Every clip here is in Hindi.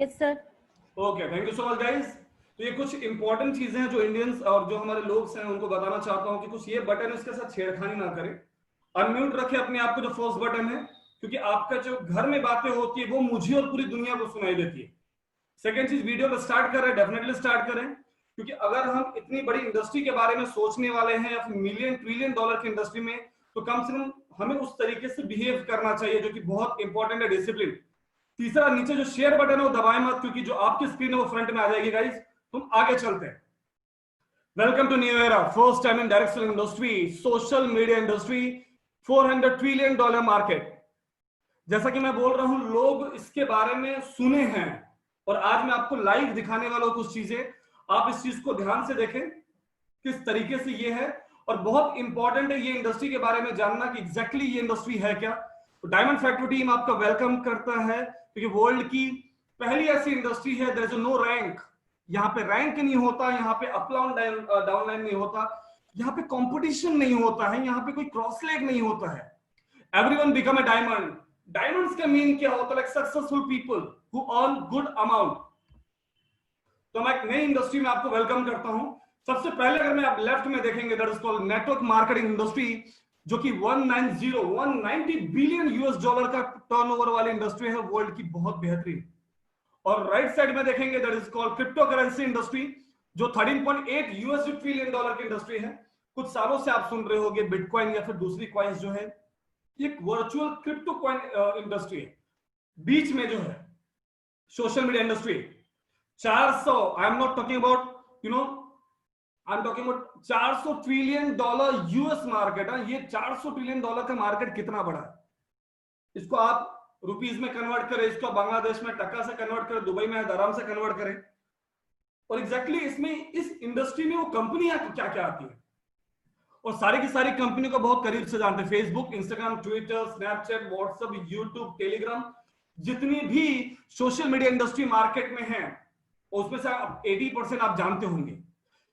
Yes sir. Okay, thank you so much guys. तो ये कुछ इंपॉर्टेंट चीजें हैं जो इंडियंस और जो हमारे लोग हैं उनको बताना चाहता हूं कि कुछ ये बटन है इसके साथ छेड़खानी ना करें। अनम्यूट रखें अपने आप को, जो फर्स्ट बटन है, क्योंकि आपका जो घर में बातें होती है वो मुझे और पूरी दुनिया को सुनाई देती है। सेकेंड चीज, वीडियो को स्टार्ट कर रहे हैं, डेफिनेटली स्टार्ट करें, क्योंकि अगर हम इतनी बड़ी इंडस्ट्री के बारे में सोचने वाले हैं या फिर मिलियन ट्रिलियन डॉलर की इंडस्ट्री में, तो कम से कम हमें उस तरीके से बिहेव करना चाहिए जो कि बहुत इंपॉर्टेंट है, डिसिप्लिन। तीसरा, नीचे जो शेयर बटन है वो दबाएं मत, क्योंकि जो आपकी स्क्रीन है वो फ्रंट में आ जाएगी गाइस। तुम आगे चलते हैं। Welcome to new era, first time in direct selling industry, social media industry, $400 trillion market. जैसा कि मैं बोल रहा हूं, लोग इसके बारे में सुने हैं और आज मैं आपको लाइव दिखाने वाला हूं कुछ चीजें। आप इस चीज को ध्यान से देखें किस तरीके से ये है, और बहुत इंपॉर्टेंट है ये इंडस्ट्री के बारे में जानना कि एग्जैक्टली ये इंडस्ट्री है क्या। तो डायमंड फैक्ट्री टीम आपका वेलकम करता है, क्योंकि वर्ल्ड की पहली ऐसी इंडस्ट्री है, देयर इज नो रैंक। यहाँ पे रैंक नहीं होता, यहाँ पे अप डाउन लाइन नहीं होता, यहाँ पे कंपटीशन नहीं होता है, यहाँ पे कोई क्रॉस लेग नहीं होता है। Everyone become a diamond. Diamonds का मीन क्या होता है? Like successful people who earn good amount. तो मैं एक नई इंडस्ट्री में आपको वेलकम करता हूं। सबसे पहले अगर मैं आप लेफ्ट में देखेंगे, that is called network marketing industry, जो कि 190 बिलियन यूएस डॉलर का टर्नओवर वाली इंडस्ट्री है, वर्ल्ड की बहुत बेहतरीन। और राइट साइड में देखेंगे, that is called crypto currency industry, जो 13.8 यूएस ट्रिलियन डॉलर की इंडस्ट्री है। कुछ सालों से आप सुन रहे होंगे बिटकॉइन या फिर दूसरी कॉइन्स जो है, एक वर्चुअल क्रिप्टो कॉइन इंडस्ट्री है। बीच में जो है social media industry, 400, I am not talking about I am talking about $400 trillion US market है। ये $400 ट्रिलियन का मार्केट कितना बड़ा है, इसको आप रुपीज में कन्वर्ट करें, इसको बांग्लादेश में टका से कन्वर्ट करें, दुबई में दरहम से कन्वर्ट करें, और एग्जैक्टली इसमें इस इंडस्ट्री में वो कंपनियां क्या क्या आती है, और सारी की सारी कंपनी को बहुत करीब से जानते हैं। Facebook, Instagram, Twitter, Snapchat, WhatsApp, YouTube, Telegram, जितनी भी सोशल मीडिया इंडस्ट्री मार्केट में है उसमें से 80% आप जानते होंगे।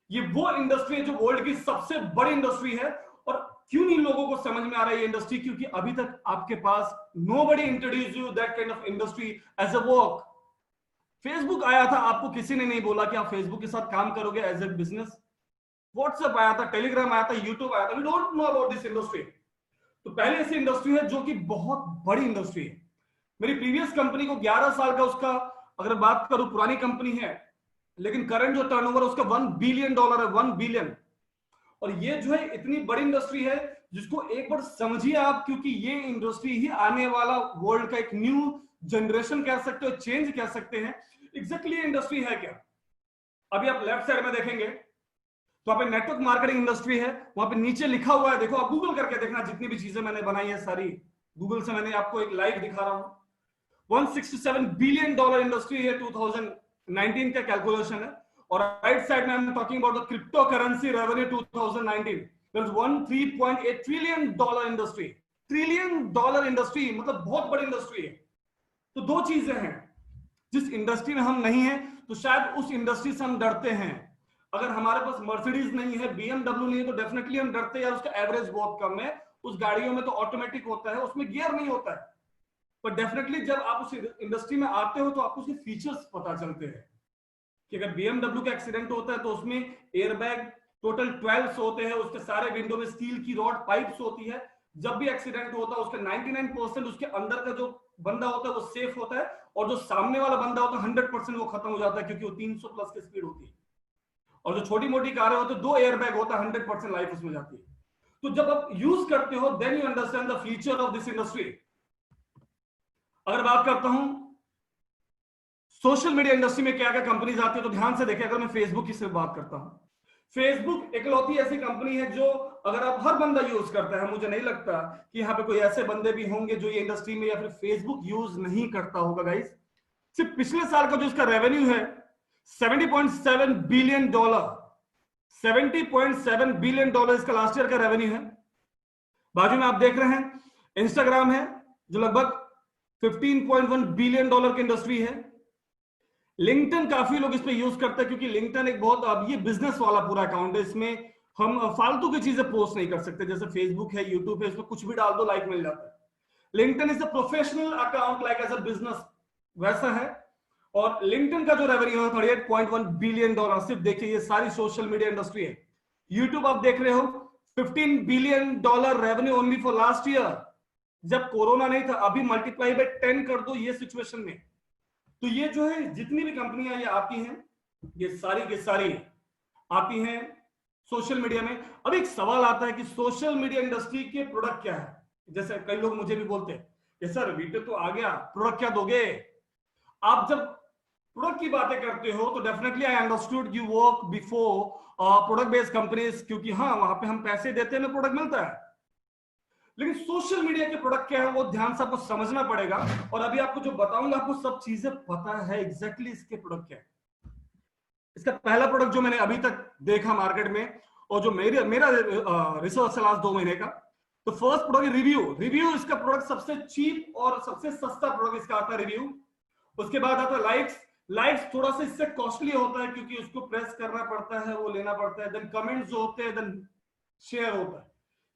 ये वो इंडस्ट्री है जो वर्ल्ड की सबसे बड़ी इंडस्ट्री है। और क्यों नहीं लोगों को समझ में आ रहा है ये इंडस्ट्री? क्योंकि अभी तक आपके पास nobody introduce you that kind of industry as a work. Facebook आया था, आपको किसी ने नहीं बोला कि आप फेसबुक के साथ काम करोगे एज ए बिजनेस। व्हाट्सएप आया था, टेलीग्राम आया था, यूट्यूब आया था, we don't know about this industry. तो पहले ऐसी इंडस्ट्री है जो कि बहुत बड़ी इंडस्ट्री है। मेरी प्रीवियस कंपनी को 11 साल का उसका अगर बात करूं, पुरानी कंपनी है, लेकिन करंट जो टर्नओवर है उसका $1 बिलियन है, 1 बिलियन। और ये जो है इतनी बड़ी इंडस्ट्री है जिसको एक बार समझिए आप, क्योंकि ये इंडस्ट्री ही आने वाला वर्ल्ड का एक न्यू जनरेशन कह सकते हो, चेंज कह सकते हैं। एग्जैक्टली ये इंडस्ट्री है क्या? अभी आप लेफ्ट साइड में देखेंगे तो वहां पे नेटवर्क मार्केटिंग इंडस्ट्री है, वहां पे नीचे लिखा हुआ है, देखो आप गूगल करके देखना, जितनी भी चीजें मैंने बनाई है सारी गूगल से मैंने आपको एक लाइव दिखा रहा हूं। $167 बिलियन इंडस्ट्री है, 2019 का कैलकुलेशन है। और राइट साइड में आई am talking about the crypto currency revenue 2019, that is $13.8 trillion industry. Trillion dollar industry मतलब बहुत बड़ी इंडस्ट्री है। तो दो चीजें हैं, जिस इंडस्ट्री में हम नहीं है तो शायद उस इंडस्ट्री से हम डरते हैं। अगर हमारे पास मर्सिडीज नहीं है, BMW नहीं है, तो डेफिनेटली हम डरते हैं यार उसका एवरेज बहुत कम है। उस गाड़ियों में तो ऑटोमेटिक होता है, उसमें गियर नहीं होता है। पर डेफिनेटली जब आप उस इंडस्ट्री में आते हो तो आपको उसके फीचर्स पता चलते हैं कि अगर BMW का एक्सीडेंट होता है तो उसमें एयरबैग टोटल 12 होते हैं, उसके सारे विंडो में स्टील की रॉड पाइप्स होती है। जब भी एक्सीडेंट होता है उसका 99% उसके अंदर का जो बंदा होता है वो सेफ होता है, और जो सामने वाला बंदा होता है 100% वो खत्म हो जाता है, क्योंकि वो 300 प्लस की स्पीड होती है। और जो छोटी मोटी कारें होती है 2 एयरबैग होता है, 100% लाइफ उसमें जाती है। तो जब आप यूज करते हो then you understand the feature of this industry. अगर बात करता हूं सोशल मीडिया इंडस्ट्री में क्या क्या कंपनीज आती है, तो ध्यान से देखें। अगर मैं फेसबुक की सिर्फ बात करता हूं, फेसबुक इकलौती ऐसी कंपनी है जो अगर आप हर बंदा यूज करता है, मुझे नहीं लगता कि यहाँ पे कोई ऐसे बंदे भी होंगे जो ये इंडस्ट्री में या फिर फेसबुक यूज नहीं करता होगा गाइस। सिर्फ पिछले साल का जो इसका रेवेन्यू है $70.7 बिलियन, $70.7 बिलियन इसका लास्ट ईयर का रेवेन्यू है। बाजू में आप देख रहे हैं इंस्टाग्राम है जो लगभग $15.1 बिलियन की इंडस्ट्री है। लिंक्डइन काफी लोग इस पे यूज करते हैं, क्योंकि लिंक्डइन एक बहुत, अब ये बिजनेस वाला पूरा अकाउंट है, इसमें हम फालतू की चीजें पोस्ट नहीं कर सकते। जैसे फेसबुक है, यूट्यूब है, इसमें कुछ भी डाल दो लाइक मिल जाता है। LinkedIn is a professional account like as a business, वैसा है। और लिंक्डइन का जो रेवेन्यू है $38.1 बिलियन, सिर्फ देखिए ये सारी सोशल मीडिया इंडस्ट्री है। यूट्यूब आप देख रहे हो $15 billion revenue only for last year, जब कोरोना नहीं था। अभी मल्टीप्लाई बाय 10 कर दो ये सिचुएशन में। तो ये जो है जितनी भी कंपनियां ये आती हैं, ये सारी की सारी आती हैं सोशल मीडिया में। अब एक सवाल आता है कि सोशल मीडिया इंडस्ट्री के प्रोडक्ट क्या है। जैसे कई लोग मुझे भी बोलते हैं ये सर वीडियो तो आ गया, प्रोडक्ट क्या दोगे। आप जब प्रोडक्ट की बातें करते हो तो definitely I understood you work before product based companies, क्योंकि हाँ वहां पे हम पैसे देते हैं, प्रोडक्ट मिलता है। लेकिन सोशल मीडिया के प्रोडक्ट क्या है वो ध्यान से आपको समझना पड़ेगा। और अभी आपको जो बताऊंगा आपको सब चीजें पता है एग्जैक्टली इसके प्रोडक्ट क्या है। इसका पहला प्रोडक्ट जो मैंने अभी तक देखा मार्केट में और जो मेरा रिसर्च है लास्ट 2 महीने का, तो फर्स्ट प्रोडक्ट रिव्यू। रिव्यू इसका प्रोडक्ट सबसे चीप और सबसे सस्ता प्रोडक्ट इसका आता है रिव्यू। उसके बाद आता है लाइक्स। लाइक्स थोड़ा सा इससे कॉस्टली होता है क्योंकि उसको प्रेस करना पड़ता है, वो लेना पड़ता है। देन कमेंट्स जो होते हैं, देन शेयर होता है।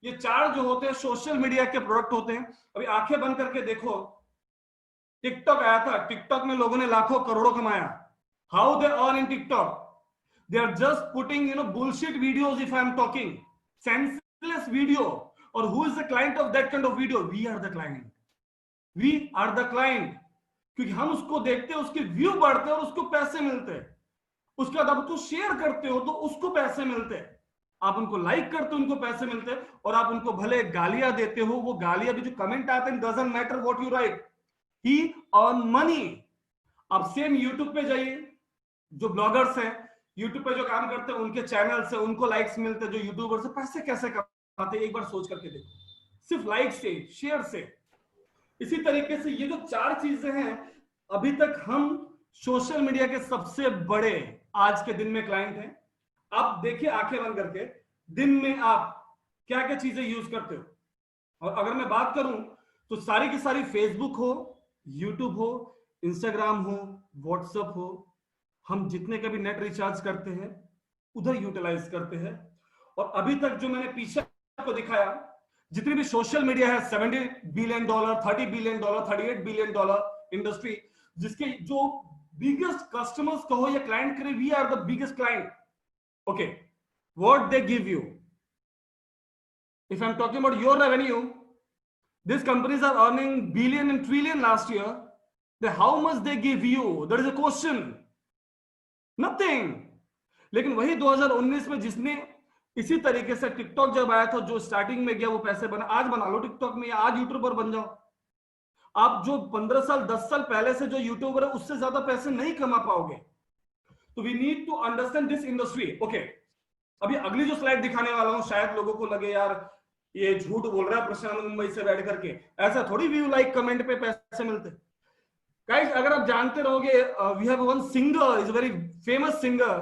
ये 4 जो होते हैं सोशल मीडिया के प्रोडक्ट होते हैं। अभी आंखें बंद करके देखो, टिकटॉक आया था, टिकटॉक में लोगों ने लाखों करोड़ों कमाया। How they earn in TikTok? They are just putting bullshit videos. If I am talking senseless video, or who is the client of that kind of video? We are the client. We are the client. क्योंकि हम उसको देखते हैं, उसके व्यू बढ़ते हैं और उसको पैसे मिलते हैं। उसके बाद आप उसको शेयर करते हो तो उसको पैसे मिलते हैं। आप उनको लाइक करते हो उनको पैसे मिलते हैं। और आप उनको भले गालियां देते हो, वो गालियां भी जो कमेंट आते हैं, doesn't matter what you right, he earn money. अब सेम यूट्यूब पे जाइए, जो ब्लॉगर्स हैं यूट्यूब पे जो काम करते हैं उनके चैनल से उनको लाइक्स मिलते हैं। जो यूट्यूबर से पैसे कैसे कमाते हैं एक बार सोच करके देखो, सिर्फ लाइक से, शेयर से। इसी तरीके से ये जो 4 चीजें हैं, अभी तक हम सोशल मीडिया के सबसे बड़े आज के दिन में क्लाइंट हैं। आप देखिए आंखें बंद करके, दिन में आप क्या क्या चीजें यूज करते हो। और अगर मैं बात करूं तो सारी की सारी फेसबुक हो, यूट्यूब हो, इंस्टाग्राम हो, व्हाट्सएप हो, हम जितने का भी नेट रिचार्ज करते हैं उधर यूटिलाइज करते हैं। और अभी तक जो मैंने पीछे आपको दिखाया, जितनी भी सोशल मीडिया है, $70 बिलियन, $30 बिलियन, $38 बिलियन इंडस्ट्री, जिसके जो बिगेस्ट कस्टमर्स कहो या क्लाइंट करे, we are the biggest client. Okay, what they give you? If I am talking about your revenue, these companies are earning billion and trillion last year. Then how much they give you? There is a question. Nothing. लेकिन वही 2019 में जिसने इसी तरीके से टिकटॉक जब आया था, जो स्टार्टिंग में गया वो पैसे बना, आज बना लो टिकटॉक में या आज यूट्यूबर बन जाओ। आप जो 15 साल 10 साल पहले से जो यूट्यूबर है उससे ज्यादा पैसे नहीं कमा पाओगे। तो we need to understand this industry. Okay, अभी अगली जो स्लाइड दिखाने वाला हूं, शायद लोगों को लगे यार ये झूठ बोल रहा है प्रशांत मुंबई से बैठ करके। ऐसा थोड़ी व्यू लाइक कमेंट पे पैसे मिलते। गाइस अगर आप जानते रहोगे, we have one singer, is very famous singer,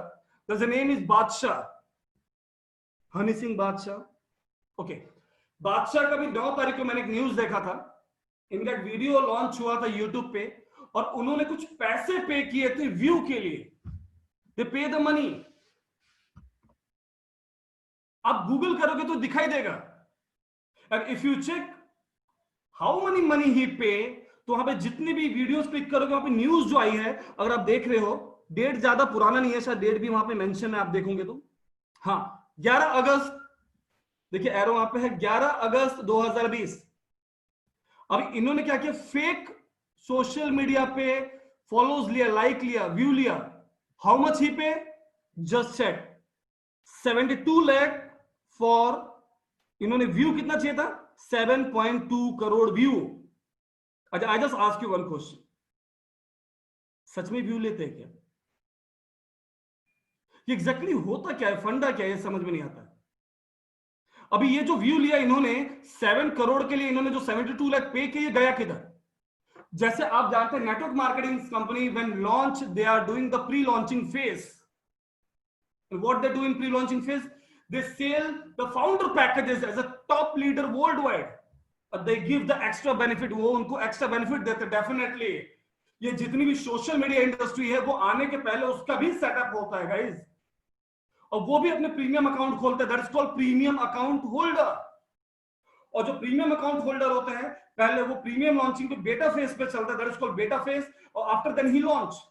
the name is Badshah, Honey Singh बादशाह। ओके, बादशाह का भी 9 तारीख को मैंने एक न्यूज देखा था, इनका वीडियो लॉन्च हुआ था यूट्यूब पे और उन्होंने कुछ पैसे पे किए थे व्यू के लिए। दे पे द मनी। आप गूगल करोगे तो दिखाई देगा। And if you check how money money he pay, तो वहां पे जितनी भी वीडियोस क्लिक करोगे वहां पे न्यूज जो आई है, अगर आप देख रहे हो, डेट ज्यादा पुराना नहीं है, शायद डेट भी वहां पे मेंशन है, आप देखोगे तो हाँ 11 अगस्त, देखिए एरो वहां पे है 11 अगस्त 2020। अब इन्होंने क्या किया, फेक सोशल मीडिया पे फॉलोज लिया, लाइक लिया, व्यू लिया। How much he pay? Just check 72 lakh for, इन्होंने व्यू कितना चाहिए था? 7.2 करोड़ व्यू। अच्छा, I just ask you one question, सच में व्यू लेते हैं क्या? ये एग्जैक्टली होता क्या है, फंडा क्या है, ये समझ में नहीं आता है। अभी ये जो व्यू लिया इन्होंने 7 करोड़ के लिए, इन्होंने जो 72 लाख पे किए, गया किधर? जैसे आप जानते हैं network marketing company when launch, they are doing the pre launching phase. What they do in pre launching phase? They sell the founder packages as a top leader worldwide. They give the extra benefit, वो उनको extra benefit देते definitely। ये जितनी भी सोशल मीडिया इंडस्ट्री है वो आने के पहले उसका भी सेटअप होता है गाइस, और वो भी अपने प्रीमियम अकाउंट खोलते हैं, that is called premium account holder. और जो प्रीमियम अकाउंट होल्डर होते हैं, पहले वो प्रीमियम लॉन्चिंग पे बेटा फेज पे चलता है, दैट इज कॉल्ड बेटा फेज, और आफ्टर देन ही लॉन्च।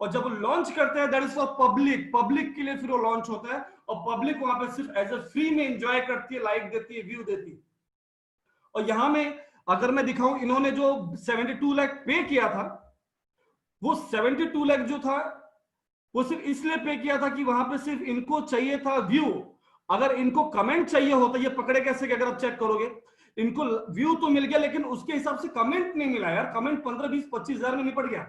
और जब वो लॉन्च करते हैं that is for public, public के लिए फिर वो लॉन्च होता है, और पब्लिक वहां पे सिर्फ एज ए फ्री में एंजॉय करती है, लाइक देती है, व्यू देती है। और यहां में अगर मैं दिखाऊं, इन्होंने जो 72 लाख पे किया था, वो 72 लाख जो था वो सिर्फ इसलिए पे किया था कि वहां पे सिर्फ इनको चाहिए था व्यू। अगर इनको कमेंट चाहिए होता, ये पकड़े कैसे कि अगर आप चेक करोगे, इनको व्यू तो मिल गया लेकिन उसके हिसाब से कमेंट नहीं मिला यार, कमेंट 15, 20, 25 हजार में निपट गया।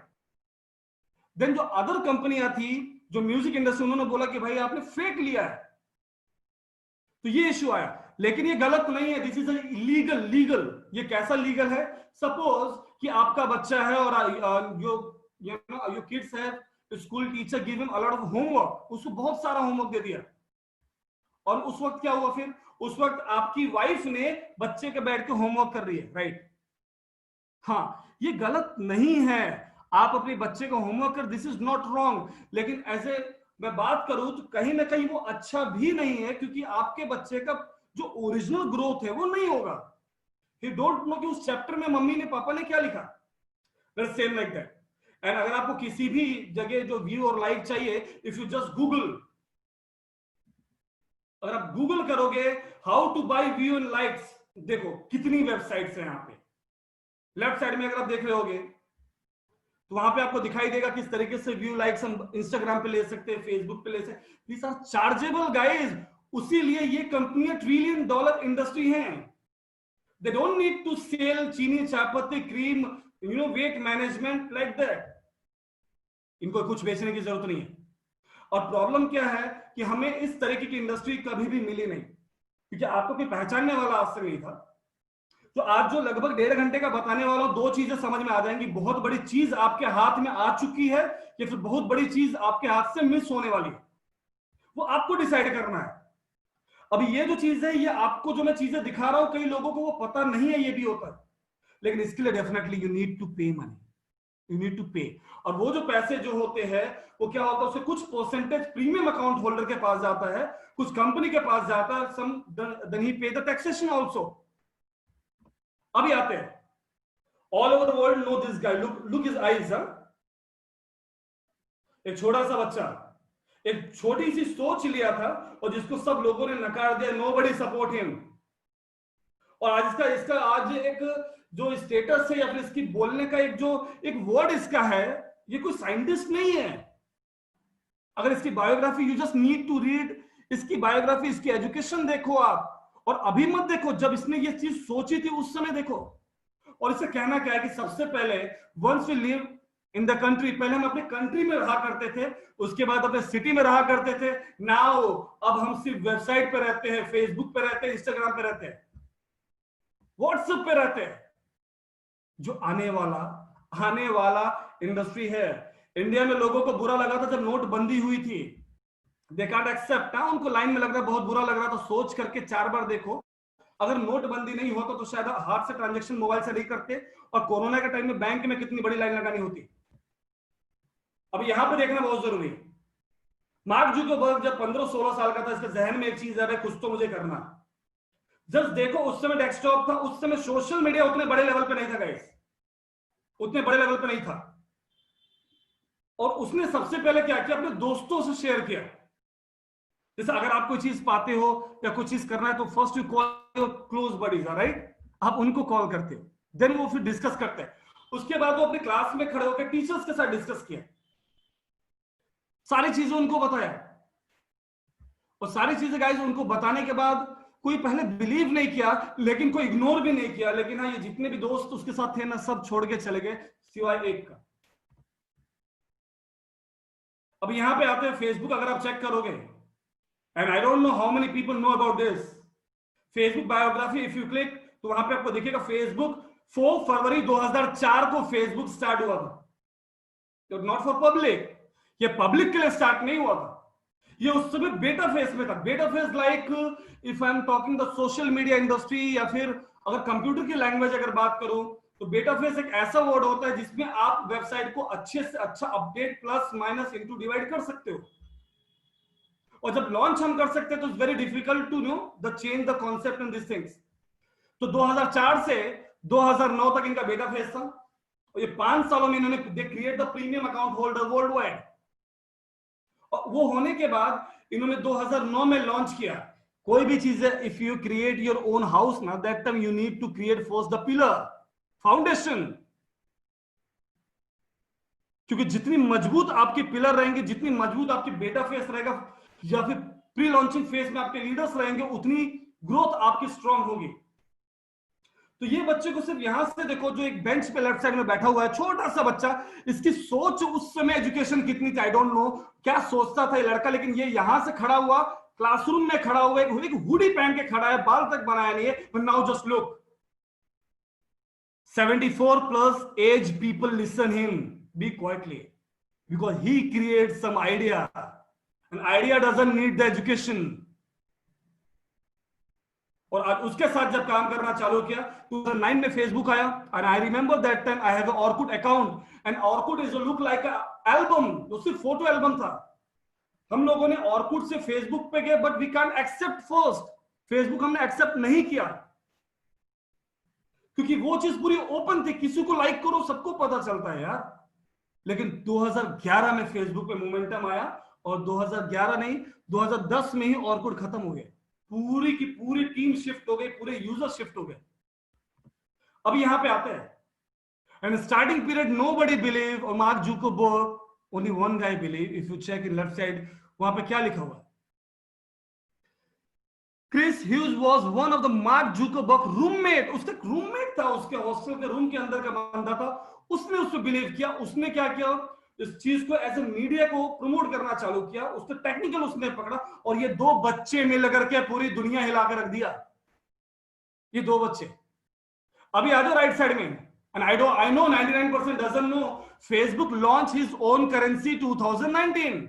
देन जो अदर कंपनियां थी जो म्यूजिक इंडस्ट्री, उन्होंने बोला कि भाई आपने फेक लिया है, तो ये इश्यू आया। लेकिन ये गलत नहीं है, दिस इज इलीगल, लीगल। ये कैसा लीगल है? सपोज कि आपका बच्चा है और योर किड्स है, school teacher give him a lot of homework, उसको बहुत सारा होमवर्क दे दिया, और उस वक्त क्या हुआ फिर? उस वक्त आपकी वाइफ ने बच्चे के बैठ के होमवर्क कर रही है, राइट? हाँ, ये गलत नहीं है, आप अपने बच्चे को होमवर्क कर, दिस इज नॉट रॉन्ग। लेकिन ऐसे मैं बात करूं तो कहीं ना कहीं वो अच्छा भी नहीं है, क्योंकि आपके बच्चे का जो ओरिजिनल ग्रोथ है वो नहीं होगा। ही डोंट नो कि उस चैप्टर में मम्मी ने, पापा ने क्या लिखा। That's same like that. And अगर आपको किसी भी जगह जो व्यू और लाइक चाहिए, इफ यू जस्ट गूगल, अगर आप गूगल करोगे how to buy view and likes, देखो कितनी वेबसाइट्स हैं यहाँ पे। लेफ्ट साइड में अगर आप देख रहे होगे तो वहां पे आपको दिखाई देगा किस तरीके से व्यू लाइक्स हम इंस्टाग्राम पे ले सकते हैं, फेसबुक पे ले सकते हैं। These are chargeable guys. उसीलिए ये कंपनियां $1 ट्रिलियन इंडस्ट्री हैं। They don't need to sell चीनी, चायपत्ती, cream, weight management like that. इनको कुछ बेचने की जरूरत नहीं है। और प्रॉब्लम क्या है कि हमें इस तरीके की इंडस्ट्री कभी भी मिली नहीं, क्योंकि आपको कोई पहचानने वाला आज से नहीं था। तो आज जो लगभग 1.5 घंटे का बताने वाला हूं, 2 चीजें समझ में आ जाएंगी। बहुत बड़ी चीज आपके हाथ में आ चुकी है, या फिर बहुत बड़ी चीज आपके हाथ से मिस होने वाली है, वो आपको डिसाइड करना है। अभी ये जो चीज है, ये आपको जो मैं चीजें दिखा रहा हूं, कई लोगों को वो पता नहीं है, ये भी होता है। लेकिन इसके लिए डेफिनेटली यू नीड टू पे मनी, यू नीड टू पे। और वो जो पैसे जो होते हैं, वो क्या होता है, उससे कुछ परसेंटेज प्रीमियम अकाउंट होल्डर के पास जाता है, कुछ कंपनी के पास जाता है, सम देन ही पे द टैक्सेशन आल्सो। अभी आते हैं, all over the world know this guy, look his eyes. एक छोटा सा बच्चा, एक छोटी सी सोच लिया था, और जिसको सब लोगों ने नकार दिया, नोबडी सपोर्ट हिम। और आज इसका आज एक जो स्टेटस है, या फिर इसकी बोलने का एक वर्ड इसका है, ये कोई साइंटिस्ट नहीं है। अगर इसकी biography, you just need to read इसकी बायोग्राफी, इसकी एजुकेशन देखो आप, और अभी मत देखो, जब इसने ये चीज सोची थी उस समय देखो। और इससे कहना क्या है कि सबसे पहले once we live in the country, पहले हम अपने कंट्री में रहा करते थे, उसके बाद अपने सिटी में रहा करते थे। नाउ अब हम सिर्फ वेबसाइट पे रहते हैं, फेसबुक पे रहते हैं, इंस्टाग्राम पे रहते हैं, व्हाट्सएप पे रहते हैं। जो आने वाला इंडस्ट्री है। इंडिया में लोगों को बुरा लगा था जब नोटबंदी हुई थी, दे कांट एक्सेप्ट। उनको लाइन में लग रहा, बहुत बुरा लग रहा था, सोच करके 4 बार देखो। अगर नोटबंदी नहीं होता तो शायद हाथ से ट्रांजैक्शन मोबाइल से नहीं करते, और कोरोना के टाइम में बैंक में कितनी बड़ी लाइन लगानी होती। अब यहां पे देखना बहुत जरूरी है। मार्क जुकरबर्ग जब 15-16 साल का था, इसके जहन में एक चीज है, कुछ तो मुझे करना। जस्ट देखो, उस समय डेस्कटॉप था, उस समय सोशल मीडिया उतने बड़े लेवल पे नहीं था गाइस, उतने बड़े लेवल पे नहीं था। और उसने सबसे पहले क्या किया, अपने दोस्तों से शेयर किया। जैसे अगर आप कोई चीज पाते हो या कुछ चीज करना है, तो first you call your close buddies, right? आप उनको कॉल करते हो, देन वो फिर डिस्कस करते हैं। उसके बाद वो अपने क्लास में खड़े होकर टीचर्स के साथ डिस्कस किया, सारी चीजें उनको बताया। और सारी चीजें गाइस उनको बताने के बाद कोई पहले बिलीव नहीं किया, लेकिन कोई इग्नोर भी नहीं किया। लेकिन हाँ, ये जितने भी दोस्त उसके साथ थे ना, सब छोड़ के चले गए, सिवाय एक का। अब यहां पे आते हैं फेसबुक, अगर आप चेक करोगे, and I don't know how many people know about this Facebook biography, if you click तो वहां पे आपको दिखेगा फेसबुक 4 फरवरी 2004 को फेसबुक स्टार्ट हुआ था। नॉट फॉर पब्लिक, ये पब्लिक के लिए स्टार्ट नहीं हुआ था, ये उस समय बेटा फेस में था। बेटा face like if I am talking the social media industry, या फिर अगर कंप्यूटर की लैंग्वेज अगर बात करूं, तो बेटा फेस एक ऐसा वर्ड होता है जिसमें आप वेबसाइट को अच्छे से अच्छा update, plus minus into divide कर सकते हो। और जब लॉन्च हम कर सकते हैं तो it's very difficult to know the change the concept in this things. तो 2004 से 2009 तक इनका बेटा फेस था। और ये 5 सालों में इन्होंने they create the premium account holder world wide. और वो होने के बाद इन्होंने 2009 में लॉन्च किया। कोई भी चीज है, if you create your own house ना, that time you need to create first the pillar, foundation. क्योंकि जितनी मजबूत आपकी पिलर रहेंगे, जितनी मजबूत आपकी बेटा फेस रहेगा या फिर प्री लॉन्चिंग फेज में आपके लीडर्स रहेंगे, उतनी ग्रोथ आपकी स्ट्रांग होगी। तो ये बच्चे को सिर्फ यहां से देखो, जो एक बेंच पे लेफ्ट साइड में बैठा हुआ है, छोटा सा बच्चा, इसकी सोच उस समय एजुकेशन कितनी थी आई डोंट नो, क्या सोचता था ये लड़का, लेकिन ये यहां से खड़ा हुआ, क्लासरूम में खड़ा हुआ, एक हुडी पहन के खड़ा है, बाल तक बनाया नहीं है, now just look 74+ age people listen him, be quietly, because he creates some idea. An idea doesn't need the education. और उसके साथ जब काम करना चालू किया, 2009 में फेसबुक आया, and I remember that time I have an Orkut account, and Orkut is a look like a album, वो सिर्फ फोटो एल्बम था। हम लोगों ने Orkut से फेसबुक पे गए, but we can't accept first, Facebook हमने एक्सेप्ट नहीं किया, क्योंकि वो चीज पूरी ओपन थी, किसी को लाइक करो सबको पता चलता है यार। लेकिन 2011 में फेसबुक पे मोमेंटम आया, और 2011 नहीं 2010 में ही ऑर्कुट खत्म हो गया, पूरी की पूरी टीम शिफ्ट हो गई, पूरे यूजर शिफ्ट हो गए। अब यहां पे आते हैं, and starting period nobody believe, और Mark Zuckerberg, only one guy believe. If you check in left side, वहां पे क्या लिखा हुआ है, Chris Hughes was one of the Mark Zuckerberg roommate, उसका रूममेट था, उसके हॉस्टल के रूम के अंदर का बंदा था, उसने उस पर बिलीव किया। उसने क्या किया, इस चीज को एज ए मीडिया को प्रमोट करना चालू किया, उसने टेक्निकल उसने पकड़ा, और ये दो बच्चे मिल करके पूरी दुनिया हिला कर रख दिया, ये दो बच्चे। अभी आ जाओ राइट साइड में, and I know 99% doesn't know, Facebook launch his own currency 2019,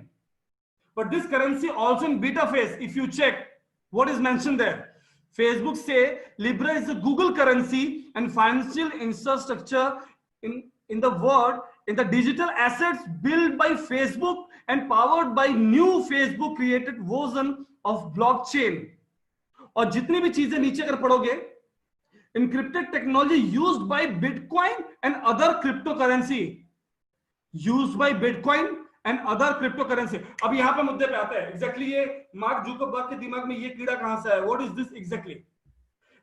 but this currency also in beta phase. If you check what is mentioned there, Facebook say Libra is a Google currency and financial infrastructure in the world, in the digital assets built by Facebook and powered by new Facebook created version of blockchain। और जितनी भी चीजें नीचे अगर पढ़ोगे, encrypted technology used by Bitcoin and other cryptocurrency, used by Bitcoin and other crypto currency. अब यहां पे मुद्दे पे आता है, एग्जैक्टली ये मार्क जुकरबर्ग के दिमाग में ये कीड़ा कहां से है, what is this exactly.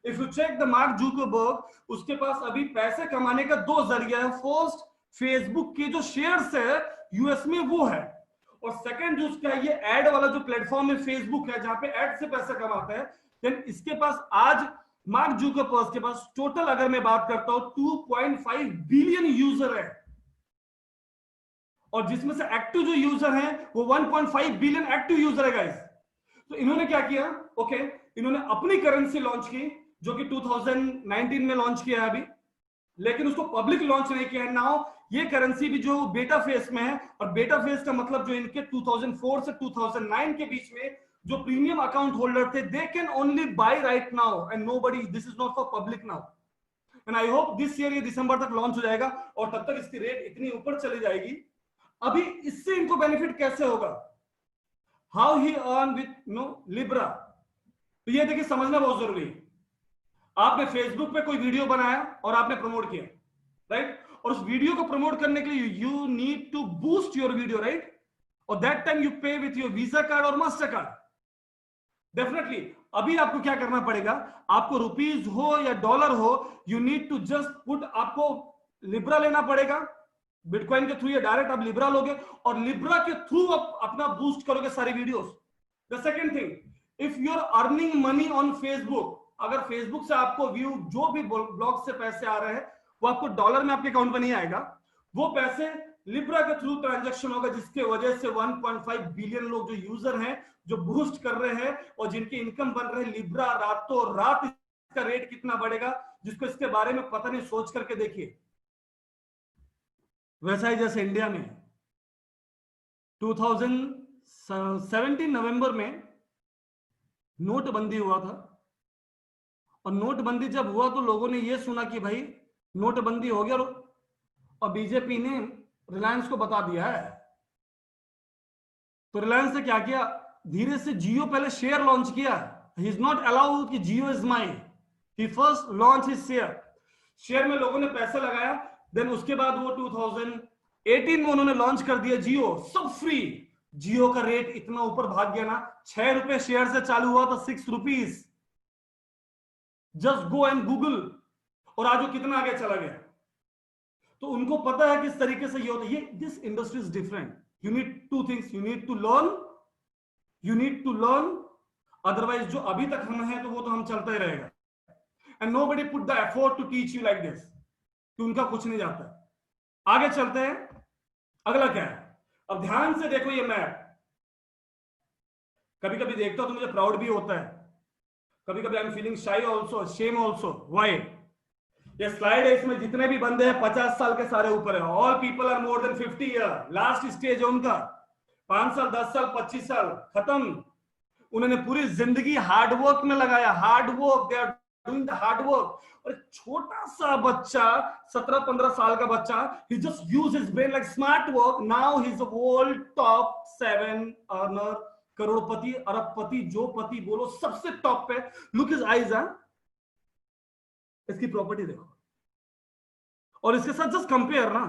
If you check the Mark Zuckerberg, उसके पास अभी पैसे कमाने का दो जरिया है। फर्स्ट, फेसबुक के जो शेयर्स है यूएस में वो है, और सेकंड जो उसका ये एड वाला जो प्लेटफॉर्म है फेसबुक है, जहां पे एड से पैसा कमाता है। देन इसके पास आज मार्क जुकरबर्ग के पास टोटल अगर मैं बात करता हूं 2.5 बिलियन यूजर है, और जिसमें से एक्टिव जो यूजर हैं वो 1.5 बिलियन एक्टिव यूजर है गाइस। तो इन्होंने क्या किया, ओके, इन्होंने अपनी करेंसी लॉन्च की, जो कि 2019 में लॉन्च किया है अभी, लेकिन उसको पब्लिक लॉन्च नहीं किया है। नाउ ये करेंसी भी जो बेटा फेज में है, और बेटा फेज का मतलब जो इनके 2004 से 2009 के बीच में जो प्रीमियम अकाउंट होल्डर थे, they can only by right now and nobody, this is not for public now. And I hope this year ये दिसंबर तक लॉन्च हो जाएगा, और तब तक इसकी रेट इतनी ऊपर चली जाएगी। अभी इससे इनको बेनिफिट कैसे होगा, how he earn with Libra. तो ये देखिए समझना बहुत जरूरी है। आपने फेसबुक पे कोई वीडियो बनाया और आपने प्रमोट किया, राइट, और उस वीडियो को प्रमोट करने के लिए you need to boost your video, right, और that time you pay with your Visa card और मास्टर कार्ड। डेफिनेटली अभी आपको क्या करना पड़ेगा, आपको रुपीज हो या डॉलर हो, you need to just put, आपको लिब्रा लेना पड़ेगा, बिटकॉइन के थ्रू या डायरेक्ट आप लिब्रा लोगे, और लिब्रा के थ्रू आप अपना बूस्ट करोगे सारी videos. The second thing, if you are earning money on Facebook, अगर फेसबुक से आपको व्यू जो भी ब्लॉग से पैसे आ रहे हैं वो आपको डॉलर में आपके अकाउंट में नहीं आएगा, वो पैसे लिब्रा के थ्रू ट्रांजैक्शन होगा, जिसके वजह से 1.5 बिलियन लोग जो यूजर हैं, जो बूस्ट कर रहे हैं और जिनकी इनकम बन रही है लिब्रा, रातों रात इसका रेट कितना बढ़ेगा, जिसको इसके बारे में पता नहीं, सोच करके देखिए। वैसा ही जैसे इंडिया में 2017 नवंबर में नोटबंदी हुआ था, और नोटबंदी जब हुआ तो लोगों ने यह सुना कि भाई नोटबंदी हो गया, और बीजेपी ने रिलायंस को बता दिया है। तो रिलायंस ने क्या किया, धीरे से जियो पहले शेयर लॉन्च किया। ही इज नॉट अलाउड कि Jio is mine, he first launch his share. Share में लोगों ने पैसा लगाया, देन उसके बाद वो 2018 में उन्होंने लॉन्च कर दिया जियो, सब फ्री। जियो का रेट इतना ऊपर भाग गया ना, 6 रुपए शेयर से चालू हुआ था 6 rupees. Just go and Google, और आज वो कितना आगे चला गया। तो उनको पता है किस तरीके से ये होता है। ये this industry is different. You need to things, you need to learn, otherwise जो अभी तक हम हैं तो वो तो हम चलता ही रहेगा। And nobody put the effort to teach you like this, कि उनका कुछ नहीं जाता। आगे चलते हैं, अगला क्या है। अब ध्यान से देखो ये मैप। कभी कभी देखता हूं तो मुझे प्राउड भी होता है, कभी कभी आई एम फीलिंग शाई ऑल्सो, शेम ऑल्सो। वाई? ये स्लाइड है, इसमें जितने भी बंदे हैं 50 साल के सारे ऊपर है। All people are more than 50 year. Last stage है उनका 5 साल, 10 साल, 25 साल, खत्म। उन्होंने पूरी जिंदगी हार्डवर्क में लगाया, hard work, they are doing the hard work. और छोटा सा बच्चा, 17-15 साल का बच्चा, he just use his brain like smart work. Now he's a world top 7 earner, करोड़पति, अरबपति, जो पति बोलो सबसे टॉप पे। लुक हिज आईज, इसकी प्रॉपर्टी देखो, और इसके साथ जस्ट कंपेयर ना।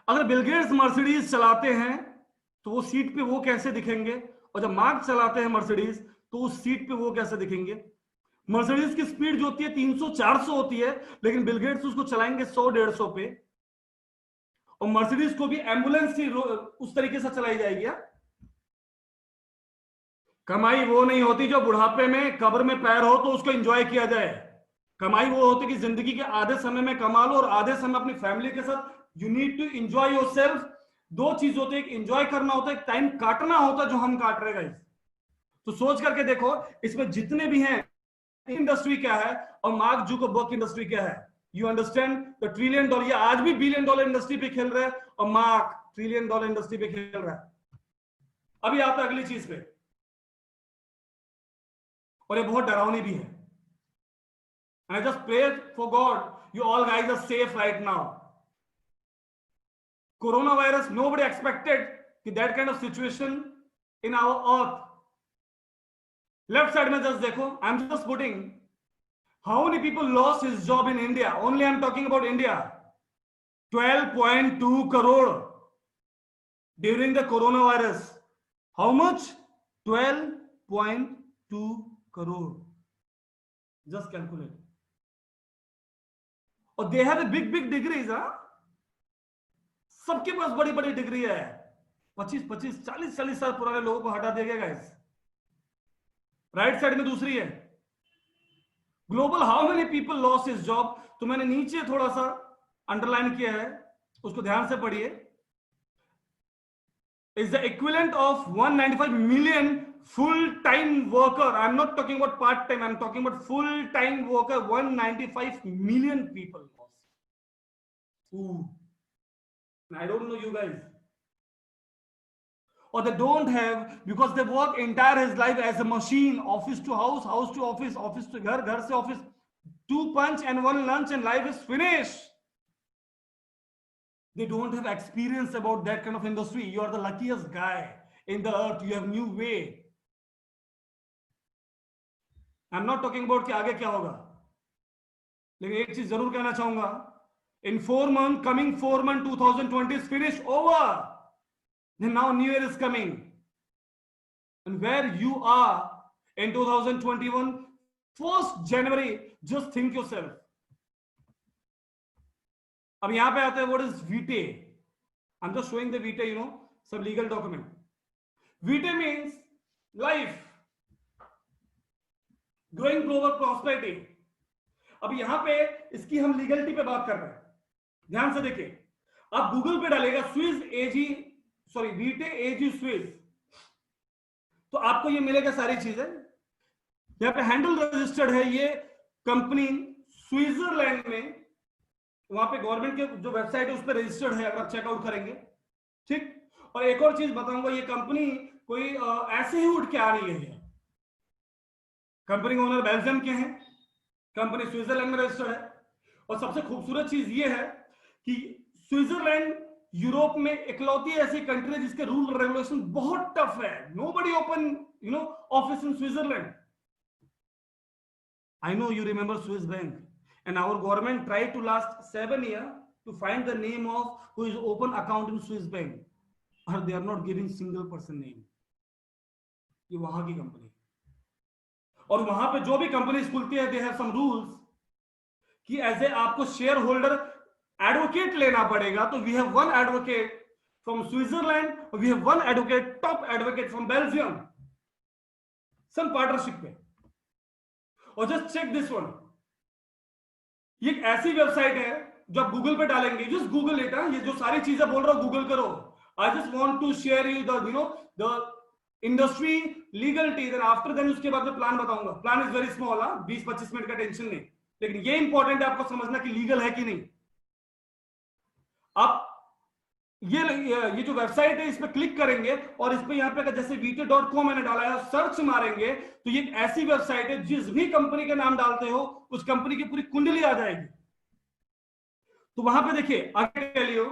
अगर बिल गेट्स मर्सिडीज चलाते हैं तो वो सीट पे वो कैसे दिखेंगे, और जब मार्क चलाते हैं मर्सिडीज तो उस सीट पे वो कैसे दिखेंगे। मर्सिडीज की स्पीड जो होती है 300-400 होती है, लेकिन बिल गेट्स उसको चलाएंगे 100-150 पे। और मर्सिडीज को भी एम्बुलेंस ही उस तरीके से चलाई जाएगी। कमाई वो नहीं होती जो बुढ़ापे में कब्र में पैर हो तो उसको एंजॉय किया जाए। कमाई वो होती कि जिंदगी के आधे समय में कमा लो और आधे समय अपनी फैमिली के साथ। You need to enjoy yourself. दो चीज होती है, एक एंजॉय करना होता है, एक टाइम काटना होता है, जो हम काट रहे हैं। तो सोच करके देखो, इसमें जितने भी हैं, इंडस्ट्री क्या है और मार्क जुकरबर्ग की इंडस्ट्री क्या है। You understand the $1 trillion. ये आज भी $1 बिलियन इंडस्ट्री पे खेल रहे हैं, और मार्क $1 ट्रिलियन इंडस्ट्री पे खेल रहा है। अभी आता है अगली चीज पे, और ये बहुत डरावनी भी है। And I just pray for God, you all guys are safe right now. Coronavirus, nobody expected that kind of situation in our earth. Left side में just देखो, I'm just putting how many people lost his job in India. Only I'm talking about India. 12.2 crore during the coronavirus. How much? 12.2 crore. Just calculate. और they have big big degrees. सबके पास बड़ी बड़ी डिग्री है। 25-25, 40-40 साल पुराने लोगों को हटा दिया गया गाइस। राइट साइड में दूसरी है, global how many people lost his job. तो मैंने नीचे थोड़ा सा अंडरलाइन किया है, उसको ध्यान से पढ़िए। Is the equivalent of 195 million full-time worker. I'm not talking about part-time, I'm talking about full-time worker. 195 million people lost. Ooh. I don't know you guys. Or they don't have, because they work entire his life as a machine, office to house, house to office, office to ghar, ghar se office, 2 punch and 1 lunch and life is finished. They don't have experience about that kind of industry. You are the luckiest guy in the earth. You have new way. I'm not talking about कि आगे क्या होगा, लेकिन एक चीज जरूर कहना चाहूंगा। In 4 months, coming 4 months, 2020 is finished, over. Then now New Year is coming, and where you are in 2021, 1st January, just think yourself. अब यहां पे आते हैं, what is VTE? I'm just showing the VTE, you know, some legal document. VTE means life, growing global prosperity. अब यहां पे इसकी हम लीगलिटी पे बात कर रहे हैं, ध्यान से देखिए। आप गूगल पे डालेगा स्विस एजी, सॉरी VTE एजी स्विस, तो आपको ये मिलेगा सारी चीजें। यहां पे हैंडल रजिस्टर्ड है, ये कंपनी स्विट्जरलैंड में, वहां पे गवर्नमेंट के जो वेबसाइट है उस पर रजिस्टर्ड है, अगर आप चेकआउट करेंगे, ठीक। और एक और चीज बताऊंगा, ये कंपनी कोई ऐसे ही उठ के आ रही है। कंपनी के ओनर बेल्जियम के हैं, कंपनी स्विट्जरलैंड में रजिस्टर्ड है। और सबसे खूबसूरत चीज ये है कि स्विट्जरलैंड यूरोप में इकलौती ऐसी कंट्री है जिसके रूल रेगुलेशन बहुत टफ है। Nobody open office in Switzerland. I know you remember Swiss bank. and our government tried to last 7 years to find the name of who is open account in Swiss bank, और they are not giving single person name. ये वहां की कंपनी, और वहां पे जो भी कंपनी खुलती है, दे हैव सम रूल्स कि ऐसे आपको शेयर होल्डर एडवोकेट लेना पड़ेगा. तो we have one advocate from Switzerland, we have one advocate, top advocate from Belgium, some partnership पे. और जस्ट चेक दिस वन, ये एक ऐसी वेबसाइट है जो आप गूगल पे डालेंगे, जस्ट गूगल इट. ये जो सारी चीजें बोल रहा हूं गूगल करो. I just want to share you the industry legality, then after then उसके बाद मैं प्लान बताऊंगा. Plan is very small, 20-25 minute का टेंशन नहीं, लेकिन ये इंपॉर्टेंट है आपको समझना कि लीगल है कि नहीं. आप ये जो वेबसाइट है इस पे क्लिक करेंगे और इस पे यहाँ पे जैसे vt.com मैंने डाला है, सर्च मारेंगे तो ये एक ऐसी वेबसाइट है जिस भी कंपनी के नाम डालते हो उस कंपनी की पूरी कुंडली आ जाएगी. तो वहां पे देखिए, आगे tell you,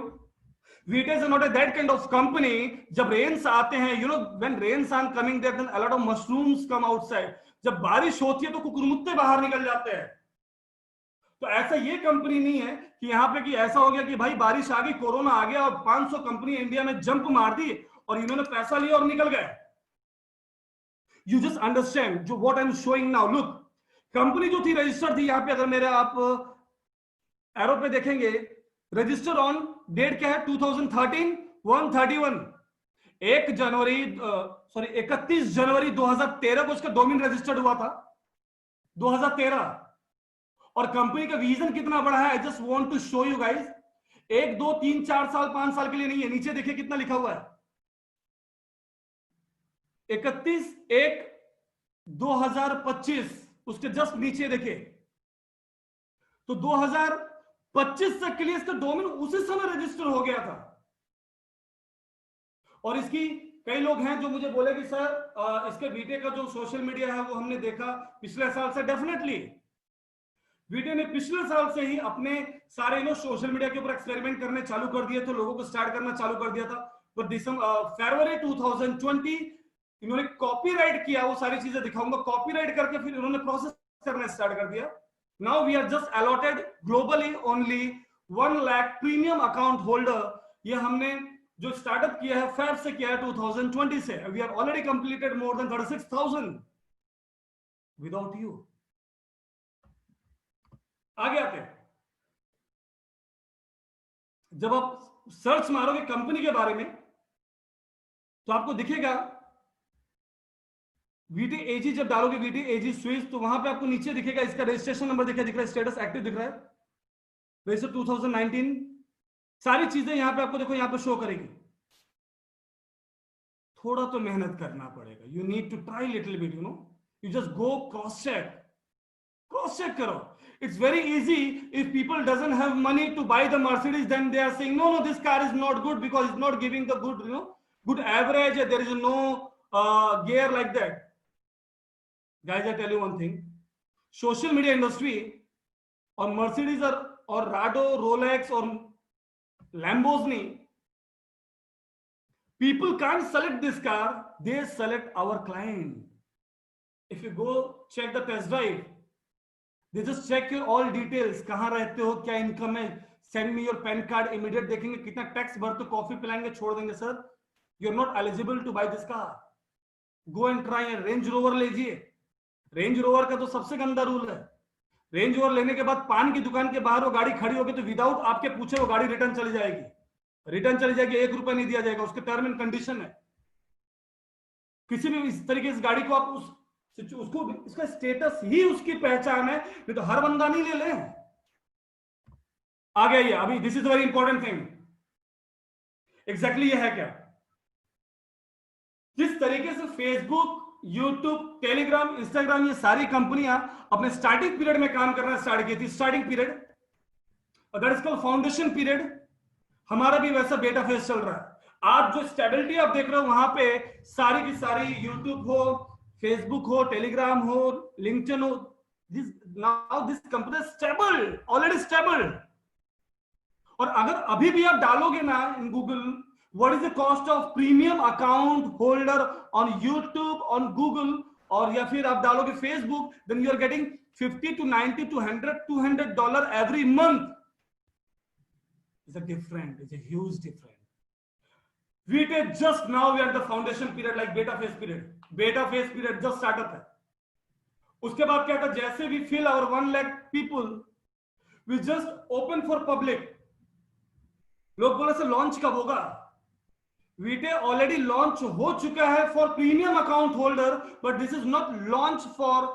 VT is not a that kind of company. जब रेन्स आते हैं, you know when rains are coming there, then a lot of mushrooms come outside. जब बारिश होती है तो कुकुरमुत्ते बाहर निकल जाते हैं. तो ऐसा ये कंपनी नहीं है कि यहाँ पे कि ऐसा हो गया कि भाई बारिश आ गई, कोरोना आ गया और 500 कंपनी इंडिया में जंप मार दी और इन्होंने पैसा लिया और निकल गए. यू जस्ट अंडरस्टैंड जो what I am showing now. Look, company जो थी रजिस्टर्ड थी, यहाँ पे अगर मेरे आप एरो पे देखेंगे, रजिस्टर ऑन डेट क्या है, 2013 131, 31 जनवरी 2013 को इसका डोमेन रजिस्टर्ड हुआ था, 2013. और कंपनी का विजन कितना बड़ा है, I just want to show you guys. 1 2 3 4 साल 5 साल के लिए नहीं है. नीचे देखिए कितना लिखा हुआ है, 31/1/2025, उसके जस्ट नीचे देखिए. तो 2025 तक के लिए इसका डोमेन उसी समय रजिस्टर हो गया था. और इसकी कई लोग हैं जो मुझे बोले कि सर इसके VT का जो सोशल मीडिया है वो हमने देखा पिछले साल से. डेफिनेटली VT ने पिछले साल से ही अपने सारे सोशल मीडिया के ऊपर एक्सपेरिमेंट करने चालू कर दिए थे, लोगों को स्टार्ट करना चालू कर दिया था. पर फरवरी 2020 इन्होंने कॉपीराइट किया, वो सारी चीजें दिखाऊंगा. कॉपीराइट करके फिर इन्होंने प्रोसेस करना स्टार्ट कर दिया. Now we are just allotted globally only 1 lakh premium account holder. ये हमने जो स्टार्टअप किया है फेब से किया है 2020 से. We are already completed more than 36,000 without you. आगे आते हैं. जब आप सर्च मारोगे कंपनी के बारे में तो आपको दिखेगा VT AG. जब डालोगे VT AG स्विस तो वहां पे आपको नीचे दिखेगा इसका रजिस्ट्रेशन नंबर दिख रहा है, स्टेटस एक्टिव दिख रहा है, रजिस्टर 2019. सारी चीजें यहां पे आपको देखो यहां पे शो करेगी. थोड़ा तो मेहनत करना पड़ेगा. You need to try little bit, you just go cross check करो. It's very easy. If people doesn't have money to buy the Mercedes, then they are saying no, this car is not good because it's not giving the good average. There is no gear like that. Guys, I tell you one thing. Social media industry or Mercedes or Rado, Rolex or Lamborghini, people can't select this car. They select our client. If you go check the test drive, they just check your all details. कहां रहते हो, क्या इनकम है, send me your PAN card. Immediate देखेंगे कितना टैक्स भरते हो, कॉफी पिलाएंगे, छोड़ देंगे. Sir you are not eligible to buy this car. Go and try. Range rover लीजिए. रेंज रोवर का तो सबसे गंदा रूल है. रेंज रोवर लेने के बाद पान की दुकान के बाहर वो गाड़ी खड़ी होगी तो विदाउट आपके पूछे वो गाड़ी रिटर्न चली जाएगी. 1 रुपया नहीं दिया जाएगा. उसके टर्म एंड कंडीशन है. किसी भी इस तरीके से गाड़ी को आप उसको इसका स्टेटस ही उसकी पहचान है, नहीं तो हर बंदा नहीं ले ले. आ गया ये. अभी this is very important thing. Exactly ये है क्या, जिस तरीके से फेसबुक, यूट्यूब, टेलीग्राम, इंस्टाग्राम, ये सारी कंपनियां अपने स्टार्टिंग पीरियड में काम करना स्टार्ट की थी. Starting period, that is called foundation period. हमारा भी वैसा बेटा फेस चल रहा है. आप जो स्टेबिलिटी आप देख रहे हो वहां पे सारी की सारी, यूट्यूब हो, फेसबुक हो, टेलीग्राम हो, लिंक्डइन हो, this company stable, already stable. और अगर अभी भी आप डालोगे ना in Google, what is the cost of premium account holder on YouTube, on Google, और या फिर आप डालोगे Facebook, then you are getting 50 to 90 to 100 $200 every month. It's a different, it's a huge difference. We did just now, we are at the foundation period, like beta phase period. Beta phase period just started है. उसके बाद क्या था, जैसे we fill our 1 lakh people, we just open for public. लोग बोले से लॉन्च कब होगा? वीटे ऑलरेडी लॉन्च हो चुका है for premium account holder, but this is not launch for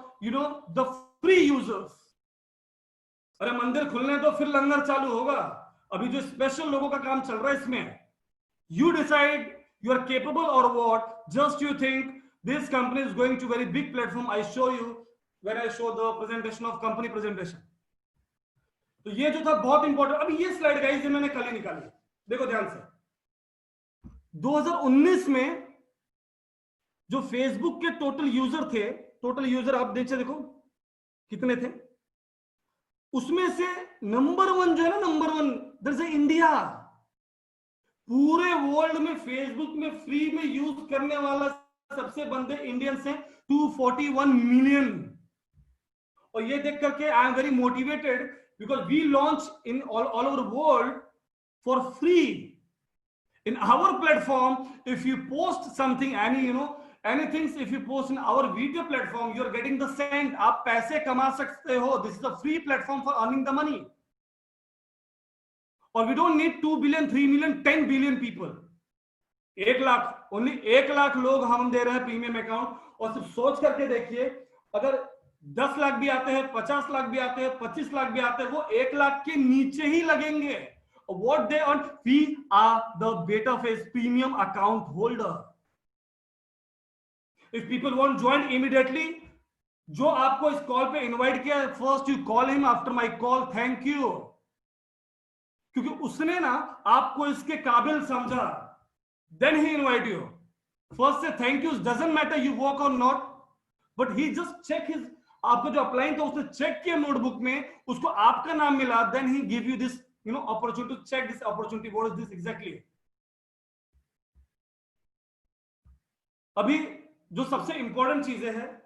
the free users. अरे मंदिर खुलने तो फिर लंगर चालू होगा. अभी जो स्पेशल लोगों का काम चल रहा है इसमें, you decide you are capable or what. Just you think this company is going to very big platform. I show you when I show the presentation of company presentation. तो ये जो था बहुत इंपॉर्टेंट. अभी ये स्लाइड गाइस ये मैंने कल ही निकाली, देखो ध्यान से. 2019 में जो फेसबुक के टोटल यूजर थे, टोटल यूजर आप देखिए, देखो कितने थे. उसमें से नंबर 1 जो है ना, नंबर 1 दैट्स इंडिया. पूरे वर्ल्ड में फेसबुक में फ्री में यूज करने वाला सबसे बंदे इंडियंस हैं, 241 मिलियन. और ये देख करके I am very motivated because we launch in all over the world for free. In our platform, if you post something, anything, if you post in our video platform, you are getting the cent. आप पैसे कमा सकते हो. This is a free platform for earning the money. Or we don't need 2 billion, 3 million, 10 billion people. 1 lakh, only 1 lakh लोग हम दे रहे हैं प्रीमियम अकाउंट. और सिर्फ सोच करके देखिए, अगर 10 लाख भी आते हैं, 50 लाख भी आते हैं, 25 लाख भी आते हैं, वो 1 लाख के नीचे ही लगेंगे. What they earn, we are the beta phase premium account holder. If people want join immediately, जो आपको इस कॉल पे इनवाइट किया, first you call him after my call, thank you. क्योंकि उसने ना आपको इसके काबिल समझा, then he invite you. First से thank you, doesn't matter you work और not, but he just check his, आपको जो अप्लाई था उसने चेक किया नोटबुक में, उसको आपका नाम मिला, then he give you this opportunity to check this opportunity. What is this exactly? अभी जो सबसे इंपॉर्टेंट चीजें हैं,